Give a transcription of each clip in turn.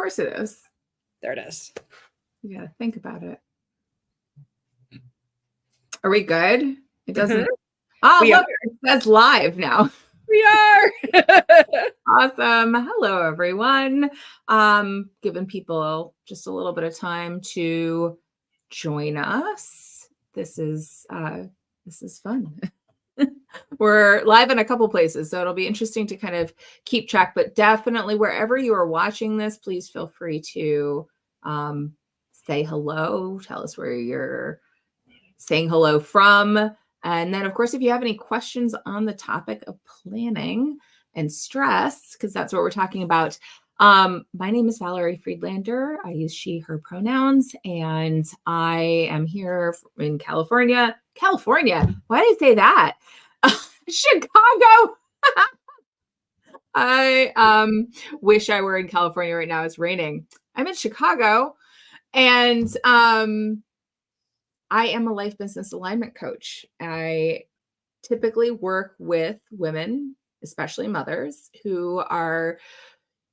course it is. There it is. You gotta think about it. Are we good? It doesn't. Oh, look, it says live now. We are. Awesome. Hello, everyone. Giving people just a little bit of time to join us. This is fun. We're live in a couple places, so it'll be interesting to kind of keep track, but definitely wherever you are watching this, please feel free to say hello, tell us where you're saying hello from. And then, of course, if you have any questions on the topic of planning and stress, because that's what we're talking about. My name is Valerie Friedlander. I use she, her pronouns, and I am here in California. California? Why did I say that? Chicago. I wish I were in California right now. It's raining. I'm in Chicago, and I am a life business alignment coach. I typically work with women, especially mothers, who are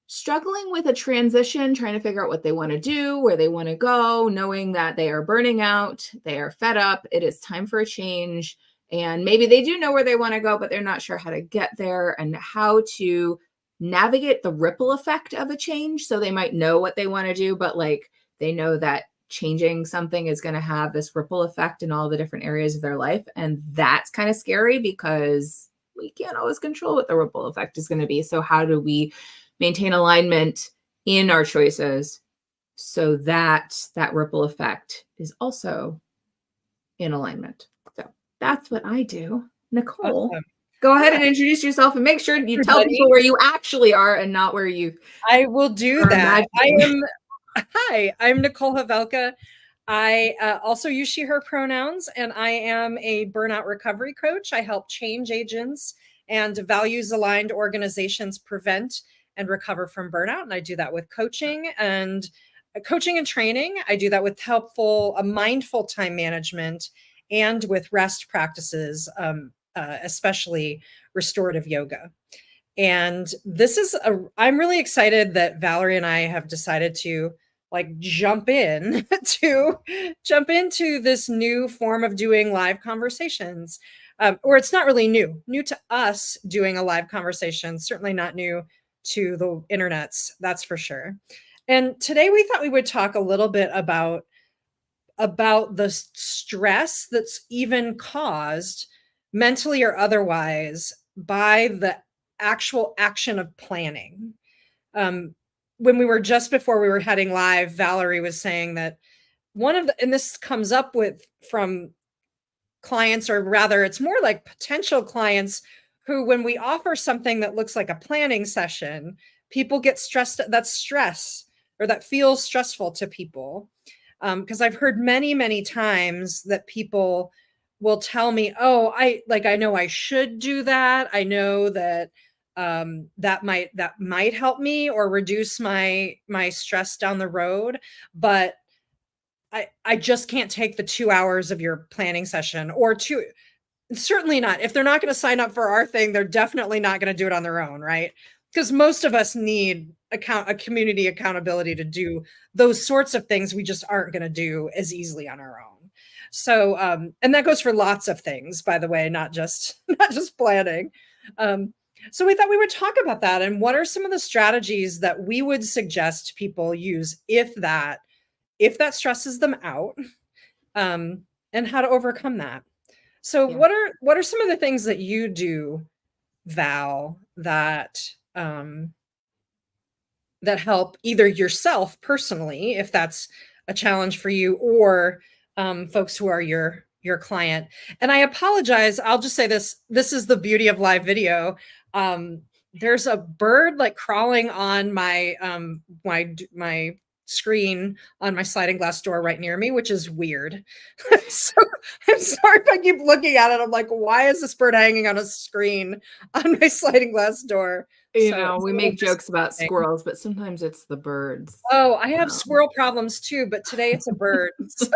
struggling with a transition, trying to figure out what they want to do, where they want to go, knowing that they are burning out, they are fed up, it is time for a change. And maybe they do know where they want to go, but they're not sure how to get there and how to navigate the ripple effect of a change. So they might know what they want to do, but like they know that changing something is going to have this ripple effect in all the different areas of their life. And that's kind of scary because we can't always control what the ripple effect is going to be. So how do we maintain alignment in our choices so that that ripple effect is also in alignment? So that's what I do. Nicole, go ahead and introduce yourself and make sure you tell people where you actually are and not where you I will do that. Hi, I'm Nicole Havelka. I also use she, her pronouns, and I am a burnout recovery coach. I help change agents and values-aligned organizations prevent and recover from burnout. And I do that with coaching and training. I do that with mindful time management and with rest practices, especially restorative yoga. And I'm really excited that Valerie and I have decided to jump into this new form of doing live conversations. Or it's not really new to us doing a live conversation, certainly not new to the internets, that's for sure. And today we thought we would talk a little bit about the stress that's even caused mentally or otherwise by the actual action of planning. When we were just before we were heading live, Valerie was saying that and this comes up from clients, or rather it's more like potential clients who, when we offer something that looks like a planning session, people get stressed. That's stress, or that feels stressful to people. Because I've heard many, many times that people will tell me, oh, I know I should do that. I know that that might help me or reduce my stress down the road, but I just can't take the 2 hours of your planning session, or certainly not. If they're not going to sign up for our thing, they're definitely not going to do it on their own, right? Because most of us need a community accountability to do those sorts of things we just aren't going to do as easily on our own. So, and that goes for lots of things, by the way, not just planning. So we thought we would talk about that, and what are some of the strategies that we would suggest people use if that stresses them out, and how to overcome that. So what are some of the things that you do, Val, that help either yourself personally, if that's a challenge for you, or folks who are your client? And I apologize, I'll just say this is the beauty of live video. There's a bird crawling on my my screen on my sliding glass door right near me, which is weird. So I'm sorry if I keep looking at it. I'm like, why is this bird hanging on a screen on my sliding glass door? You know, we make jokes about squirrels, but sometimes it's the birds. Oh, I have squirrel problems too, but today it's a bird. So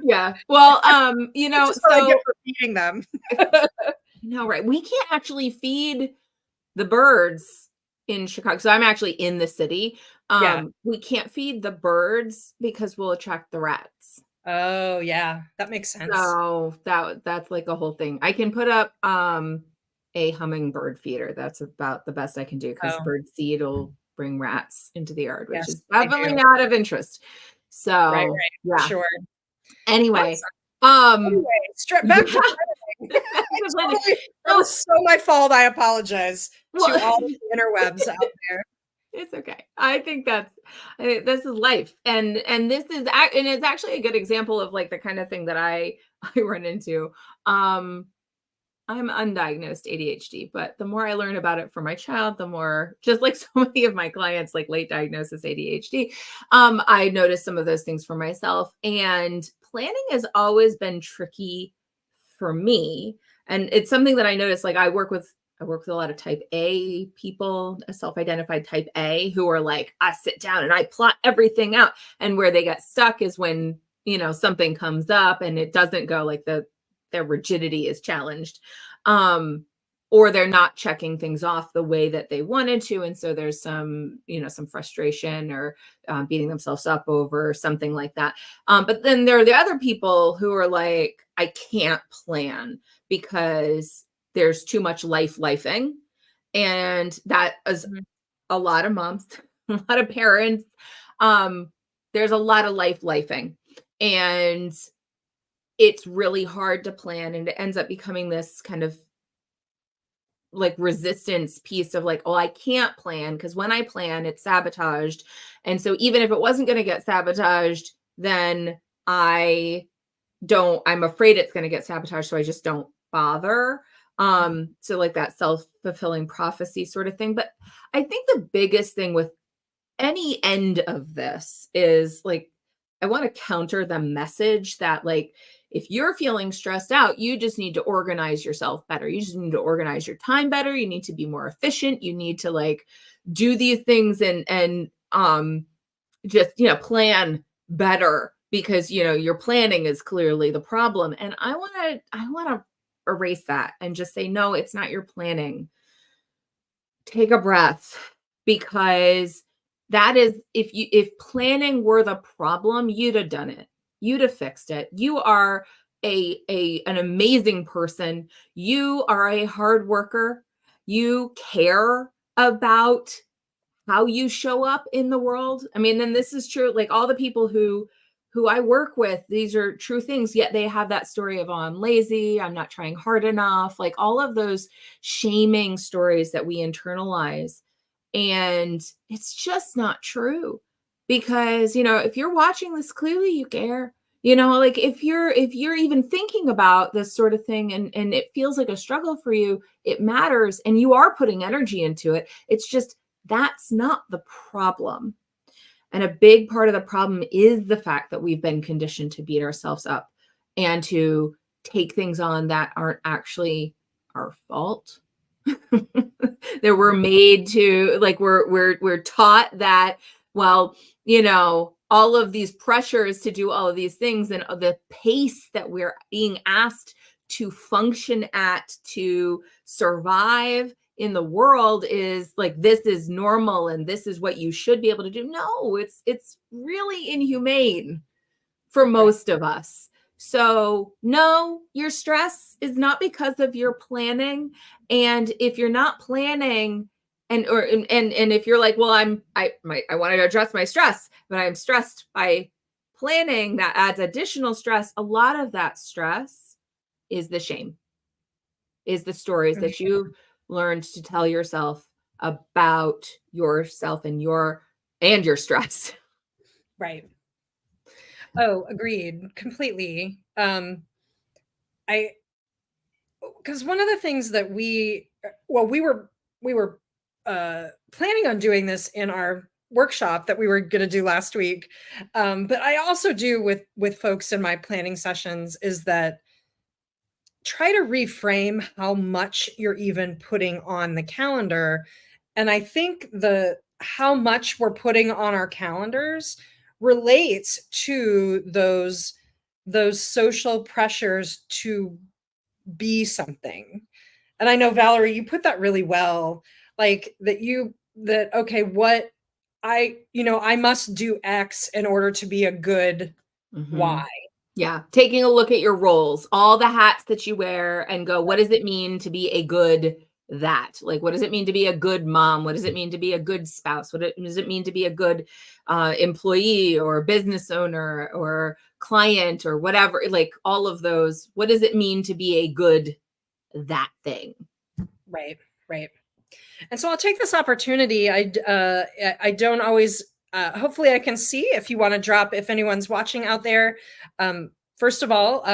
yeah. Well, you know, so I get for feeding them. No, right. We can't actually feed the birds in Chicago. So I'm actually in the city, Yeah. We can't feed the birds because we'll attract the rats. Oh, yeah. That makes sense. So that's like a whole thing. I can put up a hummingbird feeder. That's about the best I can do because Oh, bird seed will bring rats into the yard, which yes, is they definitely do. not of interest. Right, So right. For yeah. sure. Anyway, Awesome. um Anyway, yeah, back to planning. I the planning. totally that So was so my fault. I apologize to well, all of the interwebs out there. it's okay. I think this is life, and this is and it's actually a good example of like the kind of thing that I I run into. Um, I'm undiagnosed ADHD, but the more I learn about it for my child, the more, just like so many of my clients, like late diagnosis ADHD, I noticed some of those things for myself. And planning has always been tricky for me. And it's something that I noticed, like I work with a lot of type A people, a self-identified type A, who are like, I sit down and I plot everything out. And where they get stuck is when, something comes up and it doesn't go like their rigidity is challenged. Um, or they're not checking things off the way that they wanted to. And so there's some frustration or beating themselves up over something like that. But then there are the other people who are like, I can't plan because there's too much lifing. And that is Mhm. a lot of moms, a lot of parents. Um, there's a lot of lifing. And it's really hard to plan. And it ends up becoming this kind of like resistance piece of like, oh, I can't plan because when I plan, it's sabotaged. And so even if it wasn't going to get sabotaged, then I I'm afraid it's going to get sabotaged. So I just don't bother. So like that self-fulfilling prophecy sort of thing. But I think the biggest thing with any end of this is like, I want to counter the message that like, if you're feeling stressed out, you just need to organize yourself better. You just need to organize your time better. You need to be more efficient. You need to like do these things and just, plan better because, your planning is clearly the problem. And I want to erase that and just say, no, it's not your planning. Take a breath because that is, if planning were the problem, you'd have done it. You'd have fixed it. You are an amazing person. You are a hard worker. You care about how you show up in the world. I mean, and this is true, like all the people who I work with, these are true things, yet they have that story of, oh, I'm lazy, I'm not trying hard enough, like all of those shaming stories that we internalize. And it's just not true because, if you're watching this, clearly you care. Like if you're even thinking about this sort of thing and it feels like a struggle for you, it matters and you are putting energy into it. It's just that's not the problem. And a big part of the problem is the fact that we've been conditioned to beat ourselves up and to take things on that aren't actually our fault. That we're made to like we're taught that, well, all of these pressures to do all of these things and the pace that we're being asked to function at to survive in the world is like, this is normal and this is what you should be able to do. No, it's really inhumane for Right. most of us. So, no, your stress is not because of your planning. And if you're not planning, and if you're like, well, I wanted to address my stress, but I'm stressed by planning, that adds additional stress. A lot of that stress is the shame, is the stories that Mhm. you've learned to tell yourself about yourself and your stress. Right. Oh, agreed completely. I because one of the things that well, we were planning on doing this in our workshop that we were going to do last week, but I also do with folks in my planning sessions is that try to reframe how much you're even putting on the calendar. And I think the how much we're putting on our calendars relates to those social pressures to be something. And I know, Valerie, you put that really well, like that okay, what I must do X in order to be a good Y. Mhm. Yeah, taking a look at your roles, all the hats that you wear and go, what does it mean to be a good that? Like, what does it mean to be a good mom? What does it mean to be a good spouse? Does it mean to be a good employee or business owner or client or whatever? Like all of those, what does it mean to be a good that thing? Right, right. And so I'll take this opportunity. I don't always. Hopefully, I can see if you want to drop. If anyone's watching out there, first of all,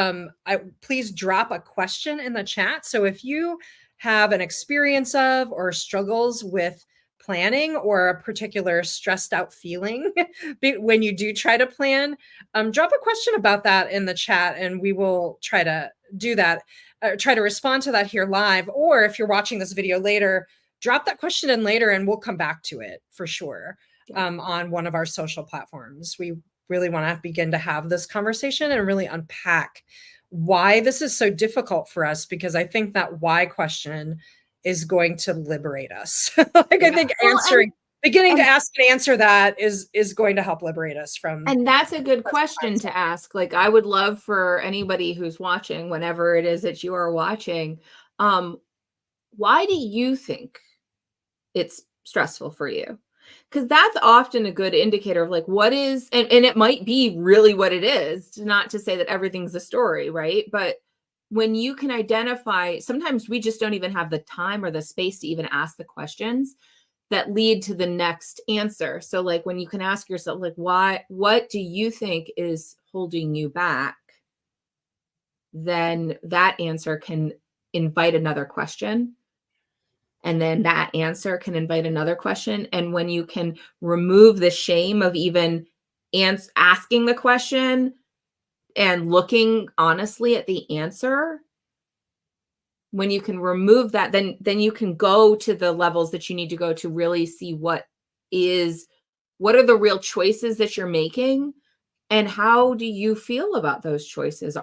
please drop a question in the chat. So if you have an experience of or struggles with planning or a particular stressed out feeling when you do try to plan, drop a question about that in the chat, and we will try to do that. Try to respond to that here live, or if you're watching this video later, drop that question in later and we'll come back to it for sure on one of our social platforms. We really want to begin to have this conversation and really unpack why this is so difficult for us, because I think that why question is going to liberate us. Like, I think beginning to ask and answer that is going to help liberate us from. And that's a good question to ask. Like, I would love for anybody who's watching, whenever it is that you are watching, why do you think it's stressful for you? Because that's often a good indicator of like what is, and it might be really what it is, not to say that everything's a story, right? But when you can identify, sometimes we just don't even have the time or the space to even ask the questions that lead to the next answer. So like when you can ask yourself, like, what do you think is holding you back? Then that answer can invite another question. And then that answer can invite another question. And when you can remove the shame of even asking the question and looking honestly at the answer, when you can remove that, then you can go to the levels that you need to go to really see what are the real choices that you're making, and how do you feel about those choices?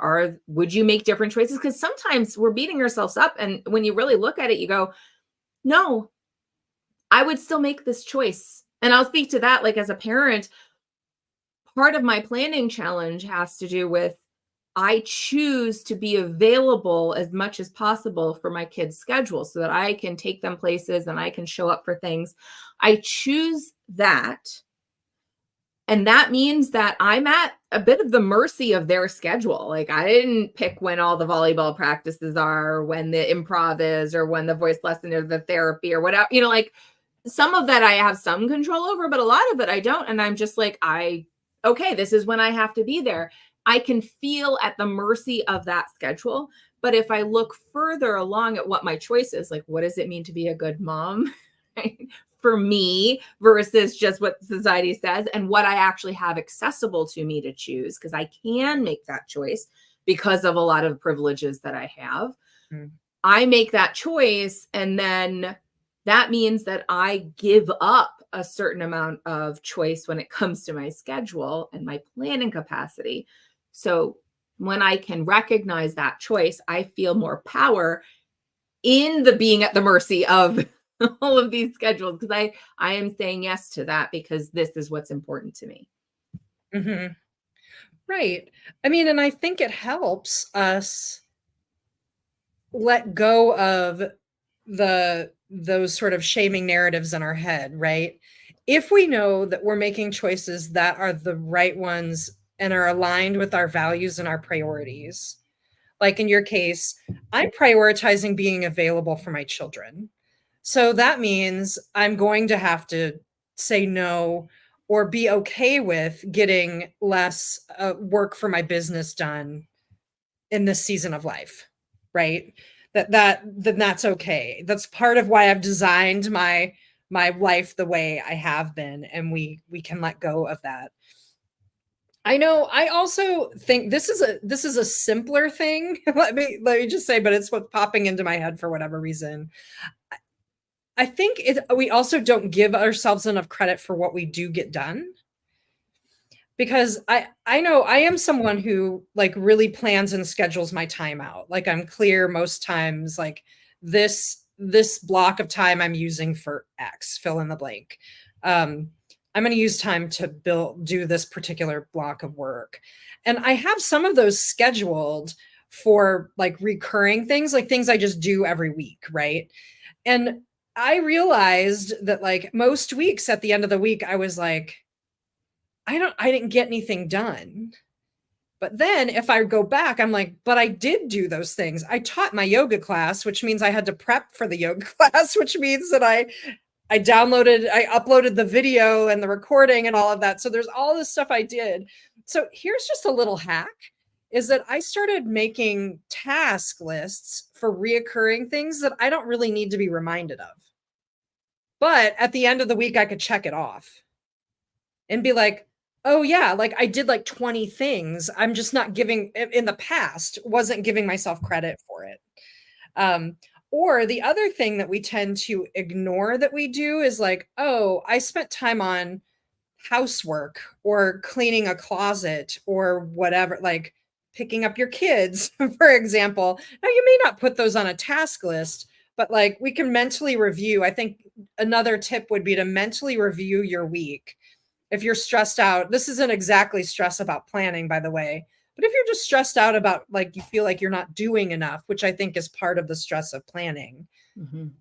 Would you make different choices? Because sometimes we're beating ourselves up, and when you really look at it, you go, no, I would still make this choice. And I'll speak to that. Like, as a parent, part of my planning challenge has to do with I choose to be available as much as possible for my kids' schedule so that I can take them places and I can show up for things. I choose that. And that means that I'm at a bit of the mercy of their schedule. Like, I didn't pick when all the volleyball practices are, or when the improv is, or when the voice lesson or the therapy or whatever. Like some of that I have some control over, but a lot of it I don't. And I'm just like, okay, this is when I have to be there. I can feel at the mercy of that schedule. But if I look further along at what my choice is, like, what does it mean to be a good mom? For me versus just what society says, and what I actually have accessible to me to choose, because I can make that choice because of a lot of privileges that I have. I make that choice, and then that means that I give up a certain amount of choice when it comes to my schedule and my planning capacity. So when I can recognize that choice, I feel more power in the being at the mercy of all of these schedules, because I am saying yes to that because this is what's important to me. Mm-hmm. Right. I mean, and I think it helps us let go of those sort of shaming narratives in our head, right? If we know that we're making choices that are the right ones and are aligned with our values and our priorities, like in your case, I'm prioritizing being available for my children. So that means I'm going to have to say no or be okay with getting less work for my business done in this season of life, right? Then that's okay. That's part of why I've designed my life the way I have been, and we can let go of that. I know. I also think this is a simpler thing. Let me just say, but it's what's popping into my head for whatever reason. I think we also don't give ourselves enough credit for what we do get done, because I know I am someone who like really plans and schedules my time out. Like, I'm clear most times, like this block of time I'm using for X, fill in the blank. I'm I'm going to use time to do this particular block of work. And I have some of those scheduled for like recurring things, like things I just do every week, right? And I realized that like most weeks at the end of the week, I was like, I didn't get anything done. But then if I go back, I'm like, but I did do those things. I taught my yoga class, which means I had to prep for the yoga class, which means that I uploaded the video and the recording and all of that. So there's all this stuff I did. So here's just a little hack is that I started making task lists for reoccurring things that I don't really need to be reminded of. But at the end of the week, I could check it off and be like, oh yeah, like I did like 20 things. I'm just not giving in the past, wasn't giving myself credit for it. Or the other thing that we tend to ignore that we do is like, oh, I spent time on housework or cleaning a closet or whatever, like picking up your kids, for example. Now, you may not put those on a task list, but like we can mentally review. I think another tip would be to mentally review your week. If you're stressed out, this isn't exactly stress about planning, by the way, but if you're just stressed out about like you feel like you're not doing enough, which I think is part of the stress of planning,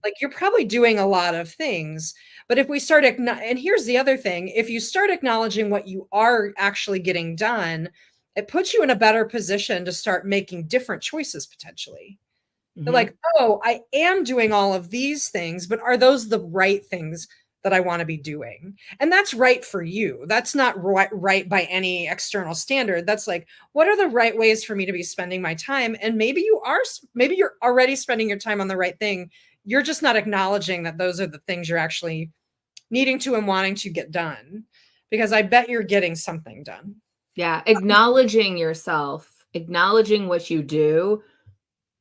like you're probably doing a lot of things. But if we start, and here's the other thing, if you start acknowledging what you are actually getting done, it puts you in a better position to start making different choices potentially. They're like, oh, I am doing all of these things, but are those the right things that I want to be doing? And that's right for you. That's not right by any external standard. That's like, what are the right ways for me to be spending my time? And maybe you're already spending your time on the right thing. You're just not acknowledging that those are the things you're actually needing to and wanting to get done, because I bet you're getting something done. Yeah. Acknowledging yourself, acknowledging what you do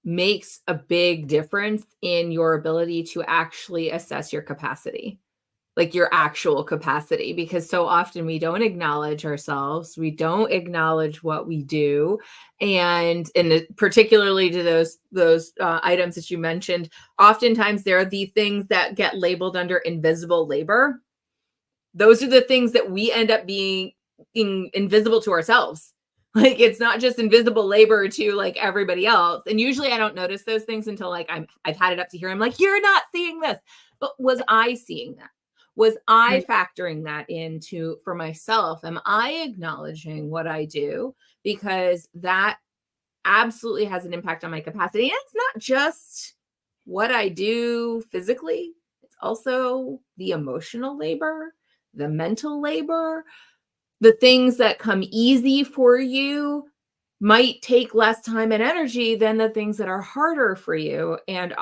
makes a big difference in your ability to actually assess your capacity, like your actual capacity, because so often we don't acknowledge ourselves. We don't acknowledge what we do. And particularly to those items that you mentioned, oftentimes they're the things that get labeled under invisible labor. Those are the things that we end up being invisible to ourselves. Like it's not just invisible labor to like everybody else. And usually I don't notice those things until like I've had it up to here. I'm like, you're not seeing this. But was I seeing that? Was I factoring that into for myself? Am I acknowledging what I do? Because that absolutely has an impact on my capacity. And it's not just what I do physically, it's also the emotional labor, the mental labor. The things that come easy for you might take less time and energy than the things that are harder for you. And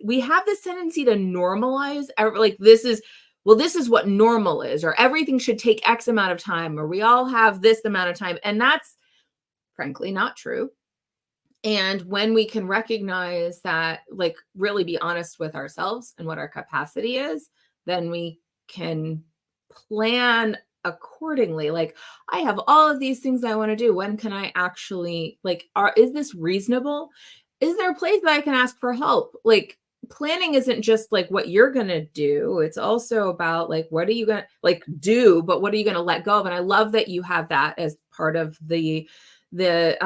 we have this tendency to normalize, like this is what normal is, or everything should take X amount of time, or we all have this amount of time. And that's frankly not true. And when we can recognize that, like really be honest with ourselves and what our capacity is, then we can plan accordingly. Like, I have all of these things I want to do. When can I actually, like, is this reasonable? Is there a place that I can ask for help? Like, planning isn't just like what you're going to do. It's also about like, what are you going to like do, but what are you going to let go of? And I love that you have that as part of that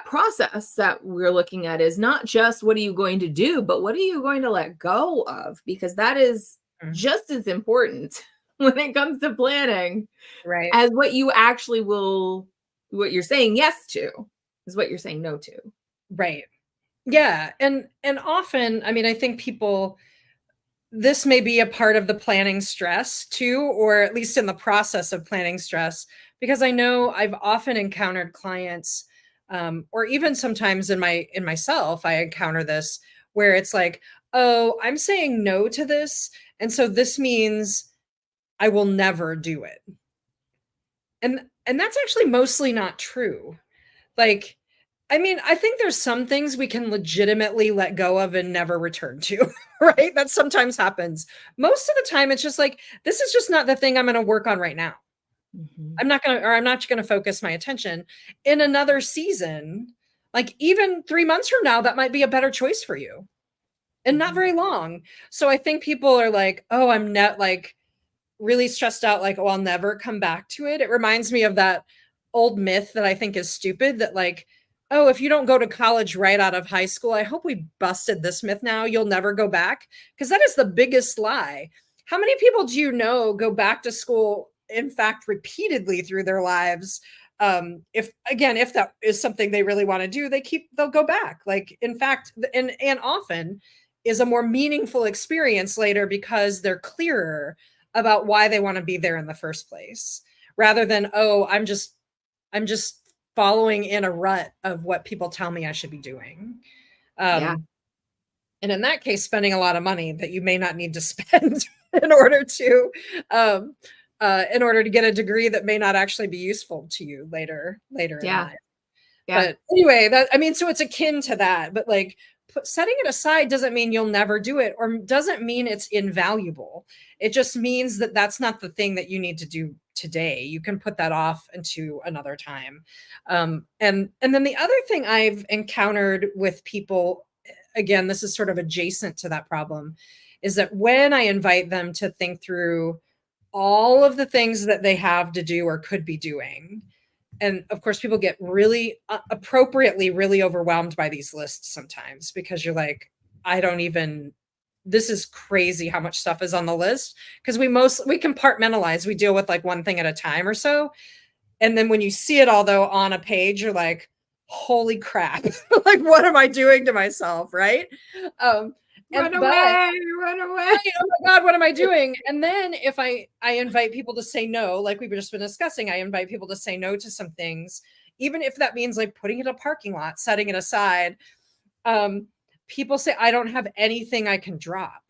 process that we're looking at, is not just what are you going to do, but what are you going to let go of? Because that is just as important when it comes to planning, right, as what you actually what you're saying yes to is what you're saying no to. right. Yeah. And often, I mean, I think this may be a part of the planning stress too, or at least in the process of planning stress, because I know I've often encountered clients, or even sometimes in myself, I encounter this where it's like, oh, I'm saying no to this, and so this means I will never do it. And that's actually mostly not true. Like, I mean, I think there's some things we can legitimately let go of and never return to, right? That sometimes happens. Most of the time, it's just like, this is just not the thing I'm going to work on right now. I'm not going to focus my attention. In another season, like even 3 months from now, that might be a better choice for you, and not very long. So I think people are like, oh, I'm not like, really stressed out, like, oh, I'll never come back to it. It reminds me of that old myth that I think is stupid, that like, oh, if you don't go to college right out of high school, I hope we busted this myth now, you'll never go back. Because that is the biggest lie. How many people do you know go back to school, in fact, repeatedly through their lives? If that is something they really want to do, they'll go back. Like, in fact, and often is a more meaningful experience later because they're clearer about why they want to be there in the first place, rather than, oh, I'm just following in a rut of what people tell me I should be doing. Yeah. And in that case, spending a lot of money that you may not need to spend in order to um, get a degree that may not actually be useful to you later in Yeah. life. Yeah. But anyway, so it's akin to that. But like, setting it aside doesn't mean you'll never do it, or doesn't mean it's invaluable. It just means that that's not the thing that you need to do today. You can put that off into another time. And then the other thing I've encountered with people, again, this is sort of adjacent to that problem, is that when I invite them to think through all of the things that they have to do or could be doing, and of course people get really appropriately really overwhelmed by these lists sometimes, because you're like, this is crazy how much stuff is on the list, because we compartmentalize, we deal with like one thing at a time or so. And then when you see it all though on a page, you're like, holy crap, like, what am I doing to myself, right? um Run but away, run away. right, oh my God, what am I doing? And then if I invite people to say no, like we've just been discussing, I invite people to say no to some things, even if that means like putting it in a parking lot, setting it aside. People say, I don't have anything I can drop.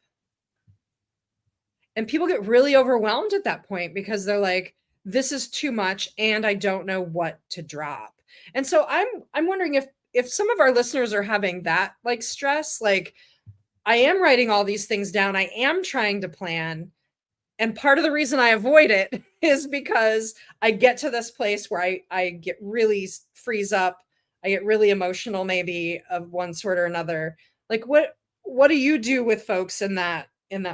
And people get really overwhelmed at that point, because they're like, this is too much and I don't know what to drop. And so I'm wondering if some of our listeners are having that like stress, like, I am writing all these things down, I am trying to plan, and part of the reason I avoid it is because I get to this place where I get really freeze up, I get really emotional, maybe of one sort or another. Like, what do you do with folks in that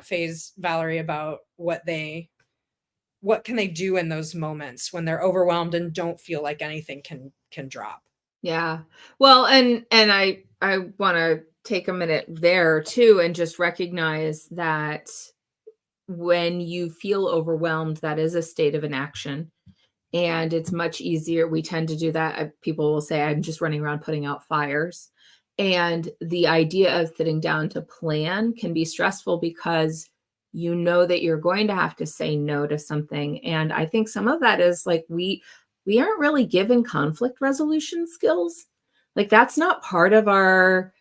phase, Valerie, about what can they do in those moments when they're overwhelmed and don't feel like anything can drop? Yeah. Well, and I want to take a minute there too and just recognize that when you feel overwhelmed, that is a state of inaction. And it's much easier. We tend to do that. People will say, I'm just running around putting out fires. And the idea of sitting down to plan can be stressful because you know that you're going to have to say no to something. And I think some of that is like we aren't really given conflict resolution skills. Like that's not part of our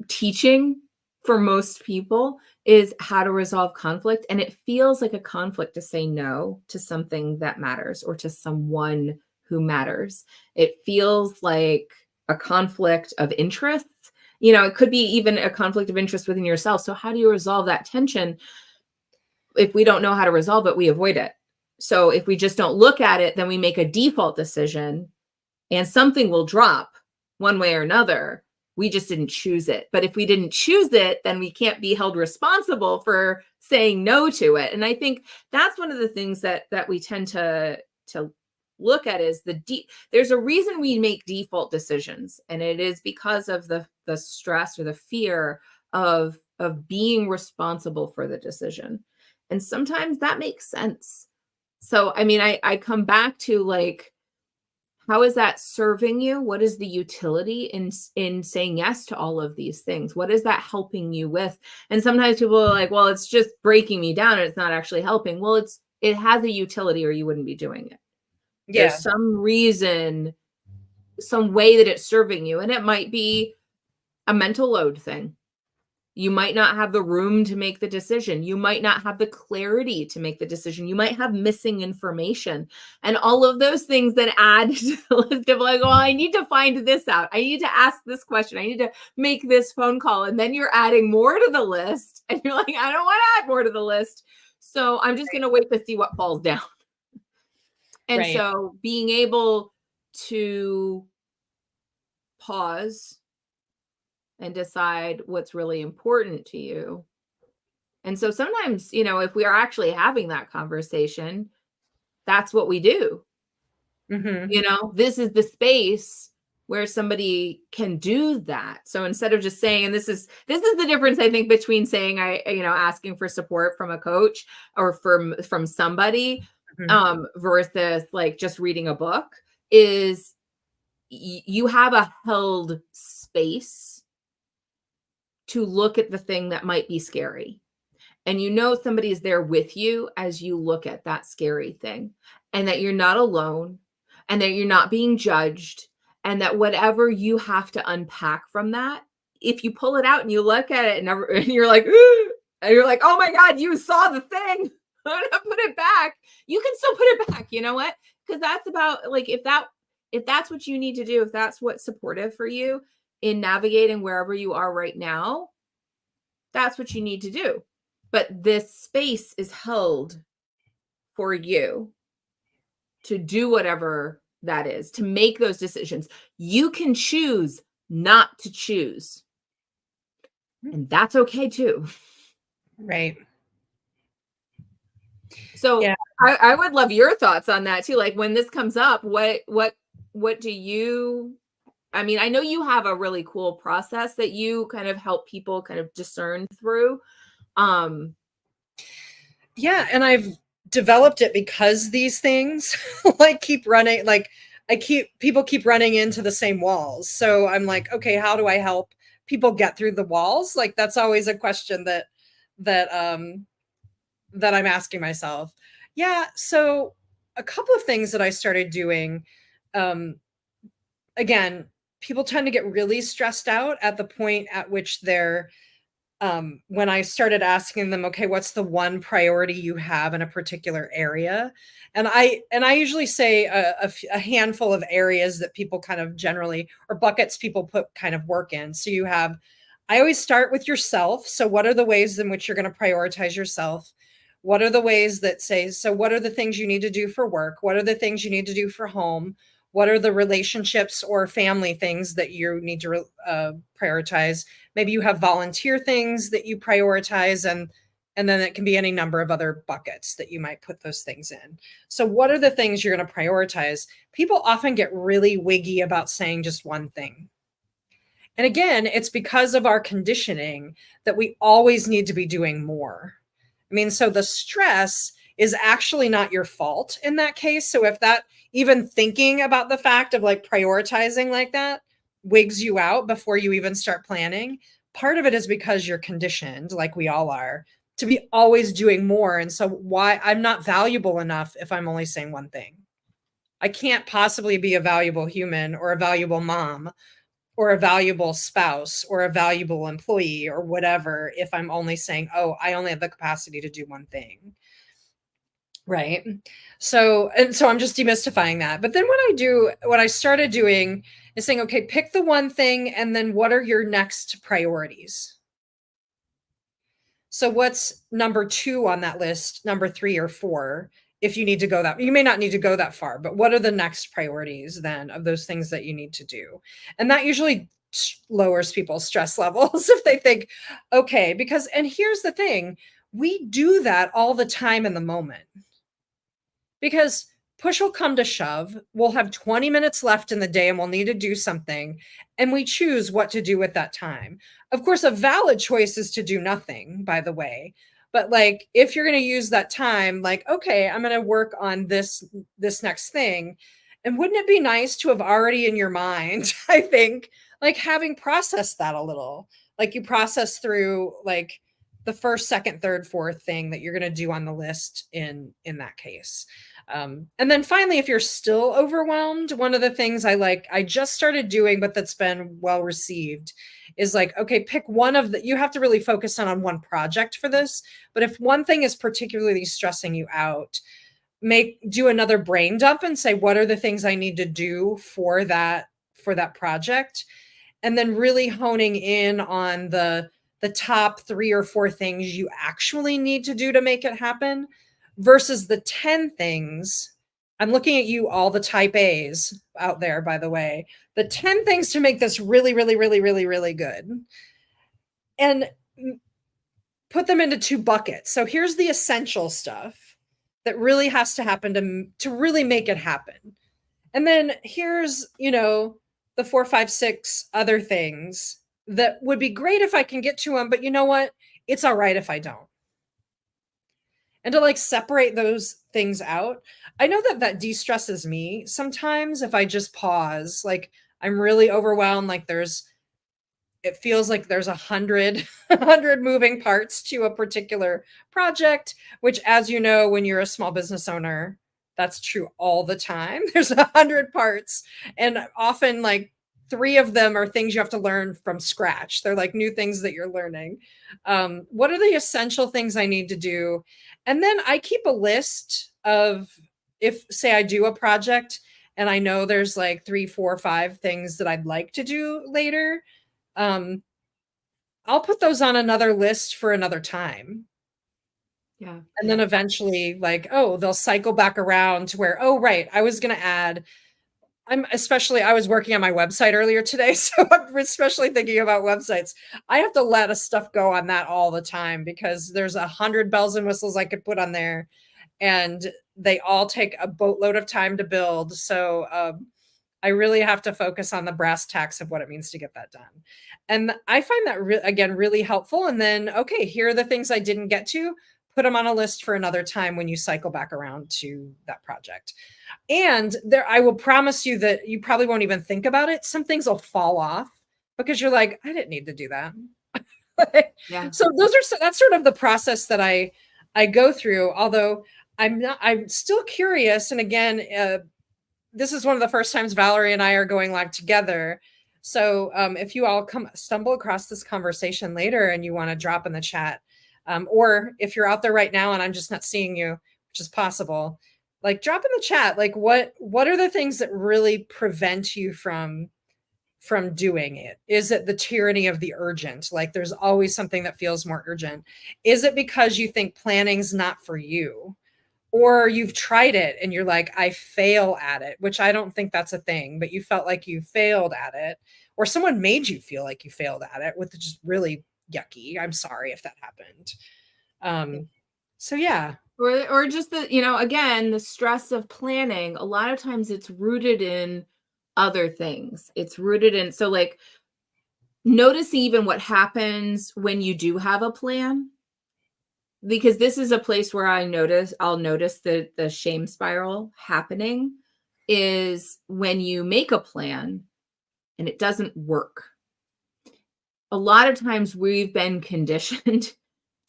teaching for most people, is how to resolve conflict. And it feels like a conflict to say no to something that matters or to someone who matters. It feels like a conflict of interest. It could be even a conflict of interest within yourself. So how do you resolve that tension? If we don't know how to resolve it, we avoid it. So if we just don't look at it, then we make a default decision and something will drop one way or another. We just didn't choose it. But if we didn't choose it, then we can't be held responsible for saying no to it. And I think that's one of the things that we tend to look at is there's a reason we make default decisions, and it is because of the stress or the fear of being responsible for the decision. And sometimes that makes sense. So I mean, I come back to like, how is that serving you? What is the utility in saying yes to all of these things? What is that helping you with? And sometimes people are like, well, it's just breaking me down and it's not actually helping. Well, it has a utility or you wouldn't be doing it. Yeah. There's some reason, some way that it's serving you. And it might be a mental load thing. You might not have the room to make the decision. You might not have the clarity to make the decision. You might have missing information. And all of those things that add to the list of like, well, I need to find this out. I need to ask this question. I need to make this phone call. And then you're adding more to the list. And you're like, I don't want to add more to the list. So I'm just going to wait to see what falls down. And Right. so being able to pause and decide what's really important to you And so sometimes, if we are actually having that conversation, that's what we do. Mhm. This is the space where somebody can do that. So instead of just saying, and this is the difference, I think, between saying asking for support from a coach or from somebody, Mhm. versus like just reading a book, is you have a held space to look at the thing that might be scary. And somebody's there with you as you look at that scary thing, and that you're not alone, and that you're not being judged, and that whatever you have to unpack from that, if you pull it out and you look at it and you're like, and you're like, oh my God, you saw the thing. I'm gonna put it back. You can still put it back. You know what? Because that's about, like, if that's what you need to do, if that's what's supportive for you in navigating wherever you are right now, that's what you need to do. But this space is held for you to do whatever that is, to make those decisions. You can choose not to choose, and that's okay too. Right. So Yeah. I would love your thoughts on that too. Like, when this comes up, what do you, I mean, I know you have a really cool process that you kind of help people kind of discern through. Um, Yeah, and I've developed it because these things keep running, people keep running into the same walls. So I'm like, okay, how do I help people get through the walls? Like that's always a question that that I'm asking myself. Yeah, so a couple of things that I started doing, um again, people tend to get really stressed out at the point at which they're when I started asking them, okay, what's the one priority you have in a particular area? And I usually say a handful of areas that people kind of generally, or buckets people put kind of work in. So you have, I always start with yourself. So what are the ways in which you're going to prioritize yourself? What are the ways that say, so what are the things you need to do for work? What are the things you need to do for home? What are the relationships or family things that you need to prioritize? Maybe you have volunteer things that you prioritize, and then it can be any number of other buckets that you might put those things in. So what are the things you're going to prioritize? People often get really wiggy about saying just one thing. And again, it's because of our conditioning that we always need to be doing more. I mean, so the stress is actually not your fault in that case. So if that, even thinking about the fact of like prioritizing like that wigs you out before you even start planning, part of it is because you're conditioned, like we all are, to be always doing more. And so why I'm not valuable enough if I'm only saying one thing. I can't possibly be a valuable human or a valuable mom or a valuable spouse or a valuable employee or whatever if I'm only saying, oh, I only have the capacity to do one thing. Right. So, and so I'm just demystifying that. But then what I started doing is saying, okay, pick the one thing and then what are your next priorities? So what's number 2 on that list, number 3 or 4? If you need to go that, you may not need to go that far, but what are the next priorities then of those things that you need to do? And that usually lowers people's stress levels if they think, okay, because, and here's the thing, we do that all the time in the moment. Because push will come to shove. We'll have 20 minutes left in the day and we'll need to do something. And we choose what to do with that time. Of course, a valid choice is to do nothing, by the way. But like if you're going to use that time, like, okay, I'm going to work on this next thing. And wouldn't it be nice to have already in your mind, I think, like having processed that a little. Like you process through like the first, second, third, fourth thing that you're going to do on the list in that case. And then finally, if you're still overwhelmed, one of the things I just started doing, but that's been well received is like, okay, pick one of the, you have to really focus on one project for this. But if one thing is particularly stressing you out, do another brain dump and say, what are the things I need to do for that project? And then really honing in on the top 3 or 4 things you actually need to do to make it happen versus the 10 things. I'm looking at you, all the type A's out there, by the way, the 10 things to make this really, really, really, really, really good. And put them into two buckets. So here's the essential stuff that really has to happen to really make it happen. And then here's, the 4, 5, 6 other things that would be great if I can get to them, but you know what? It's all right if I don't. And to like separate those things out. I know that that de-stresses me sometimes if I just pause, like I'm really overwhelmed, like it feels like there's 100 100 moving parts to a particular project, which, as you know, when you're a small business owner, that's true all the time. There's 100 parts, and often like 3 of them are things you have to learn from scratch. They're like new things that you're learning. What are the essential things I need to do? And then I keep a list of, if say I do a project and I know there's like 3, 4, 5 things that I'd like to do later, um, I'll put those on another list for another time. Yeah. And then eventually, like, oh, they'll cycle back around to where, oh, right, I was going to add. I was working on my website earlier today. So I'm especially thinking about websites. I have to let a stuff go on that all the time because there's 100 bells and whistles I could put on there. And they all take a boatload of time to build. So I really have to focus on the brass tacks of what it means to get that done. And I find that, again, really helpful. And then, okay, here are the things I didn't get to, put them on a list for another time when you cycle back around to that project. And there, I will promise you that you probably won't even think about it. Some things will fall off because you're like, I didn't need to do that. Yeah. So that's sort of the process that I go through. Although I'm still curious. And again, this is one of the first times Valerie and I are going live together. So if you all stumble across this conversation later and you want to drop in the chat, or if you're out there right now and I'm just not seeing you, which is possible, like drop in the chat, like what are the things that really prevent you from doing it? Is it the tyranny of the urgent? Like there's always something that feels more urgent. Is it because you think planning's not for you? Or you've tried it and you're like, I fail at it, which I don't think that's a thing, but you felt like you failed at it, or someone made you feel like you failed at it, which is really yucky. I'm sorry if that happened. So yeah. Or just the, again, the stress of planning. A lot of times it's rooted in other things. It's rooted in, so like notice even what happens when you do have a plan, because this is a place where I'll notice the shame spiral happening is when you make a plan and it doesn't work. A lot of times we've been conditioned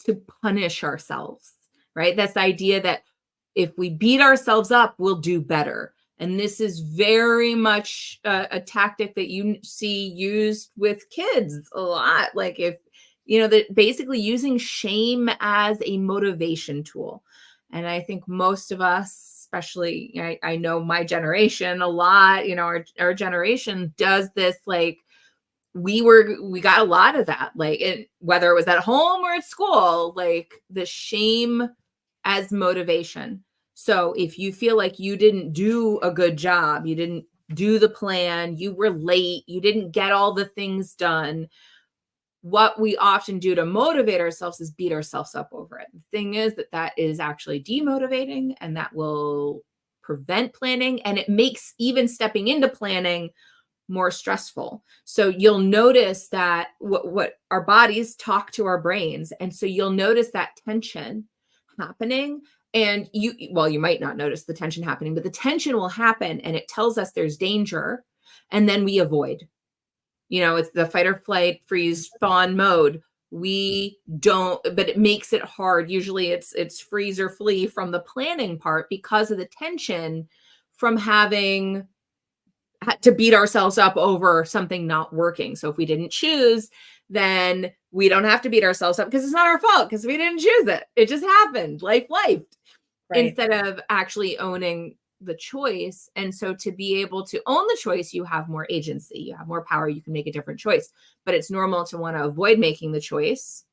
to punish ourselves, right? That's the idea that if we beat ourselves up, we'll do better. And this is very much a tactic that you see used with kids a lot. Like if, that basically using shame as a motivation tool. And I think most of us, especially, I know my generation a lot, our generation does this, like, we got a lot of that, like whether it was at home or at school, like the shame as motivation. So if you feel like you didn't do a good job, you didn't do the plan, you were late, you didn't get all the things done, what we often do to motivate ourselves is beat ourselves up over it. The thing is that is actually demotivating, and that will prevent planning, and it makes even stepping into planning more stressful. So you'll notice that what our bodies talk to our brains. And so you'll notice that tension happening. And you might not notice the tension happening, but the tension will happen and it tells us there's danger. And then we avoid. It's the fight or flight, freeze, fawn mode. We don't, but it makes it hard. Usually it's freeze or flee from the planning part because of the tension from having to beat ourselves up over something not working. So if we didn't choose, then we don't have to beat ourselves up because it's not our fault because we didn't choose it. It just happened. Life lifed. Right. Instead of actually owning the choice. And so to be able to own the choice, you have more agency, you have more power, you can make a different choice. But it's normal to want to avoid making the choice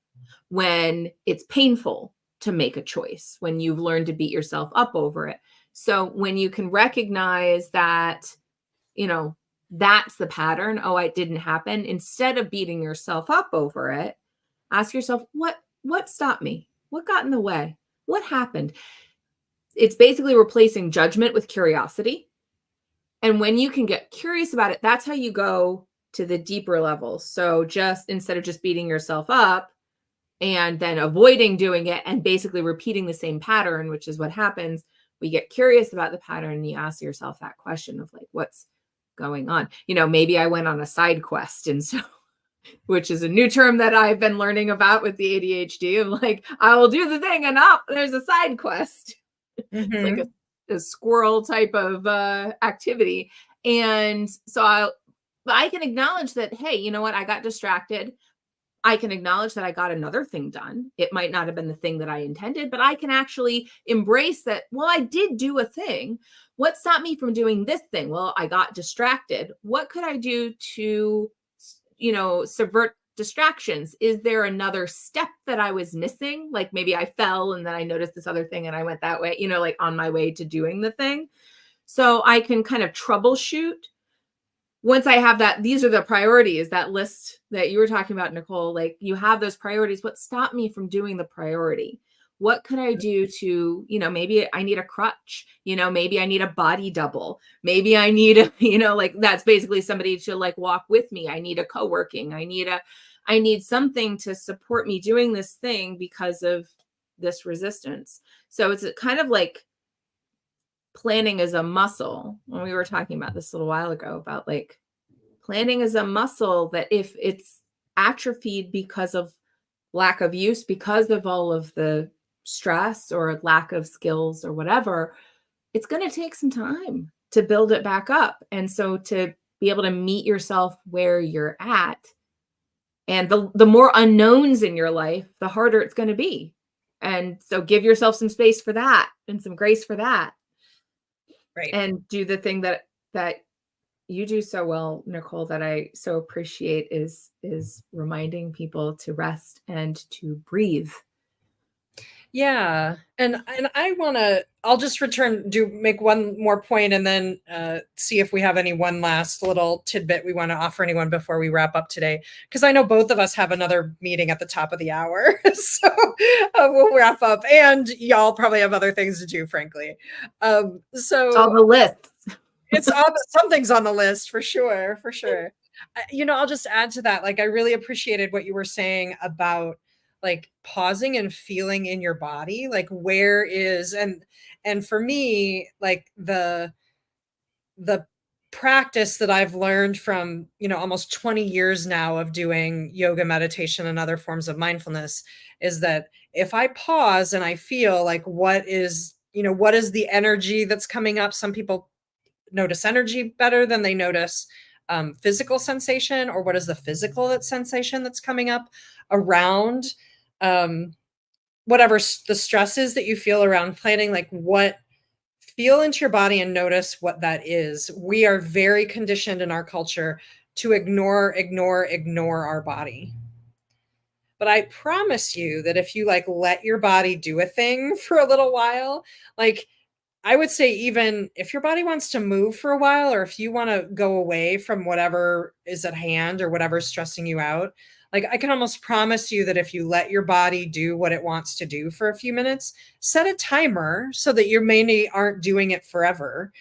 when it's painful to make a choice, when you've learned to beat yourself up over it. So when you can recognize that, that's the pattern. Oh, it didn't happen. Instead of beating yourself up over it, ask yourself, what what stopped me? What got in the way? What happened? It's basically replacing judgment with curiosity. And when you can get curious about it, that's how you go to the deeper levels. So just instead of just beating yourself up and then avoiding doing it and basically repeating the same pattern, which is what happens, we get curious about the pattern and you ask yourself that question of like, what's going on? Maybe I went on a side quest. And so, which is a new term that I've been learning about with the ADHD. I'm like, I will do the thing and there's a side quest. It's like a squirrel type of activity. And so I can acknowledge that, hey, you know what? I got distracted. I can acknowledge that I got another thing done. It might not have been the thing that I intended, but I can actually embrace that. Well, I did do a thing. What stopped me from doing this thing? Well, I got distracted. What could I do to, subvert distractions? Is there another step that I was missing? Like maybe I fell and then I noticed this other thing and I went that way, like on my way to doing the thing. So I can kind of troubleshoot. Once I have that, these are the priorities, that list that you were talking about, Nicole, like you have those priorities. What stopped me from doing the priority? What could I do to, maybe I need a crutch, maybe I need a body double. Maybe I need, like that's basically somebody to like walk with me. I need a co-working. I need something to support me doing this thing because of this resistance. So it's kind of like planning is a muscle. When we were talking about this a little while ago about like planning is a muscle that if it's atrophied because of lack of use, because of all of the stress or lack of skills or whatever, it's going to take some time to build it back up. And so to be able to meet yourself where you're at, and the more unknowns in your life, the harder it's going to be. And so give yourself some space for that and some grace for that. Right. And do the thing that you do so well, Nicole, that I so appreciate is reminding people to rest and to breathe. Yeah. And I'll just make one more point and then see if we have one last little tidbit we want to offer anyone before we wrap up today. Because I know both of us have another meeting at the top of the hour. So we'll wrap up and y'all probably have other things to do, frankly. So it's on the list. Something's on the list for sure. For sure. I'll just add to that. Like, I really appreciated what you were saying about like pausing and feeling in your body, like where is, and for me, like the practice that I've learned from, almost 20 years now of doing yoga, meditation, and other forms of mindfulness is that if I pause and I feel like what is the energy that's coming up. Some people notice energy better than they notice physical sensation, or what is the physical sensation that's coming up around whatever the stress is that you feel around planning. Like, feel into your body and notice what that is. We are very conditioned in our culture to ignore our body. But I promise you that if you like let your body do a thing for a little while, like I would say, even if your body wants to move for a while, or if you want to go away from whatever is at hand or whatever's stressing you out, like I can almost promise you that if you let your body do what it wants to do for a few minutes, set a timer so that you mainly aren't doing it forever.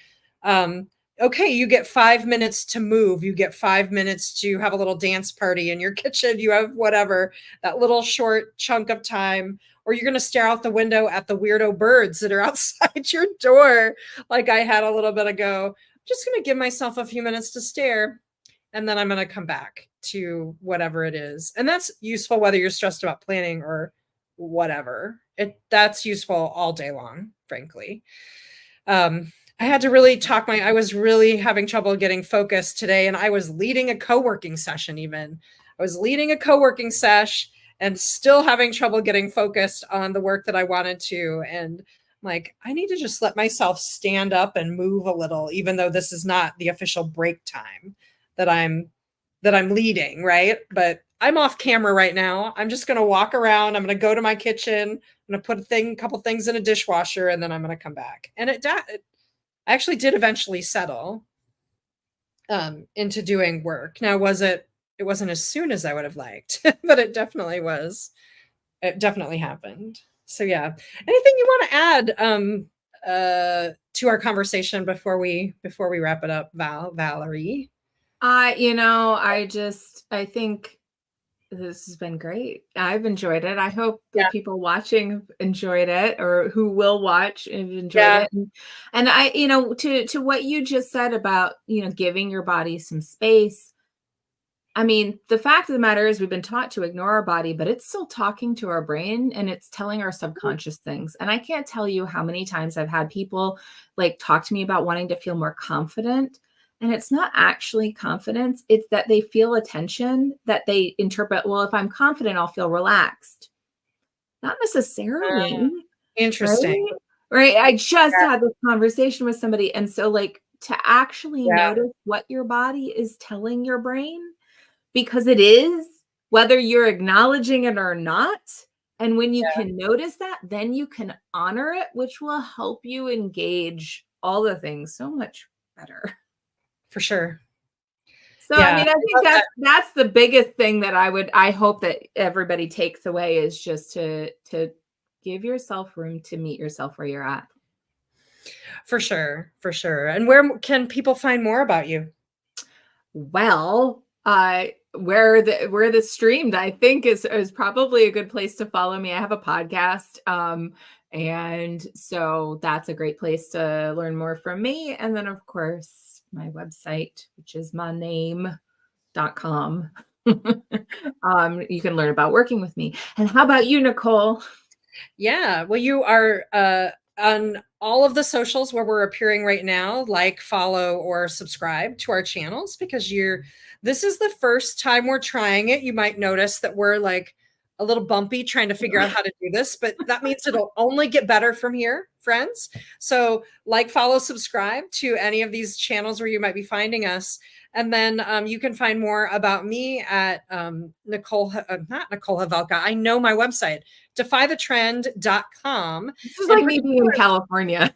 Okay, you get 5 minutes to move. You get 5 minutes to have a little dance party in your kitchen. You have whatever, that little short chunk of time. Or you're going to stare out the window at the weirdo birds that are outside your door, like I had a little bit ago. I'm just going to give myself a few minutes to stare, and then I'm going to come back to whatever it is. And that's useful whether you're stressed about planning or whatever. That's useful all day long, frankly. I had to really I was really having trouble getting focused today, and I was leading a co-working session even. I was leading a co-working sesh and still having trouble getting focused on the work that I wanted to. And I'm like, I need to just let myself stand up and move a little, even though this is not the official break time that I'm leading, right? But I'm off camera right now. I'm just going to walk around. I'm going to go to my kitchen. I'm going to put a couple things in a dishwasher, and then I'm going to come back. And it actually did eventually settle into doing work. Now, it wasn't as soon as I would have liked, but it definitely was It definitely happened. So yeah. Anything you want to add to our conversation before we wrap it up, Valerie? I think this has been great. I've enjoyed it. I hope the Yeah. people watching have enjoyed it, or who will watch have enjoyed Yeah. it. And I, to what you just said about, giving your body some space. I mean, the fact of the matter is we've been taught to ignore our body, but it's still talking to our brain and it's telling our subconscious things. And I can't tell you how many times I've had people like talk to me about wanting to feel more confident. And it's not actually confidence, it's that they feel attention that they interpret, well, if I'm confident, I'll feel relaxed. Not necessarily, Interesting. right? Right. I just had this conversation with somebody. And so, like, to actually Yeah, notice what your body is telling your brain, because it is, whether you're acknowledging it or not. And when you yeah, can notice that, then you can honor it, which will help you engage all the things so much better. for sure. So, I Yeah, mean, I I think love that. that's the biggest thing that I hope that everybody takes away, is just to give yourself room to meet yourself where you're at. For sure, for sure. And where can people find more about you? Well, where this streamed, I think is probably a good place to follow me. I have a podcast, and so that's a great place to learn more from me. And then, of course, my website, which is myname.com. You can learn about working with me. And how about you, Nicole? Yeah, well, you are on all of the socials where we're appearing right now. Like, follow, or subscribe to our channels, because this is the first time we're trying it. You might notice that we're like a little bumpy trying to figure out how to do this, but that means it'll only get better from here, friends. So like, follow, subscribe to any of these channels where you might be finding us. And then you can find more about me at not Nicole Havelka. I know my website, defythetrend.com. This is And like me being in California.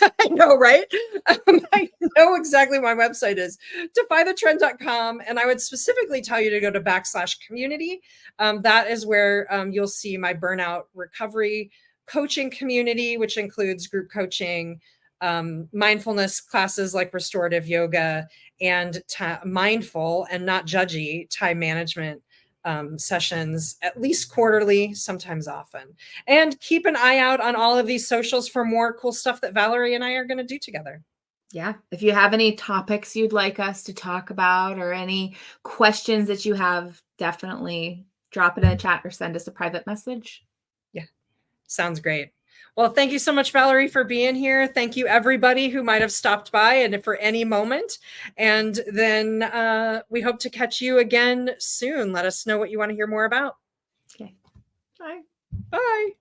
I know, right? I know exactly what my website is, defythetrend.com. And I would specifically tell you to go to /community. That is where you'll see my burnout recovery coaching community, which includes group coaching, mindfulness classes like restorative yoga, and mindful and not judgy time management sessions, at least quarterly, sometimes often. And keep an eye out on all of these socials for more cool stuff that Valerie and I are going to do together. Yeah. If you have any topics you'd like us to talk about, or any questions that you have, definitely drop it in a chat or send us a private message. Yeah, sounds great. Well, thank you so much, Valerie, for being here. Thank you, everybody who might have stopped by and for any moment. And then we hope to catch you again soon. Let us know what you want to hear more about. Okay. Bye. Bye.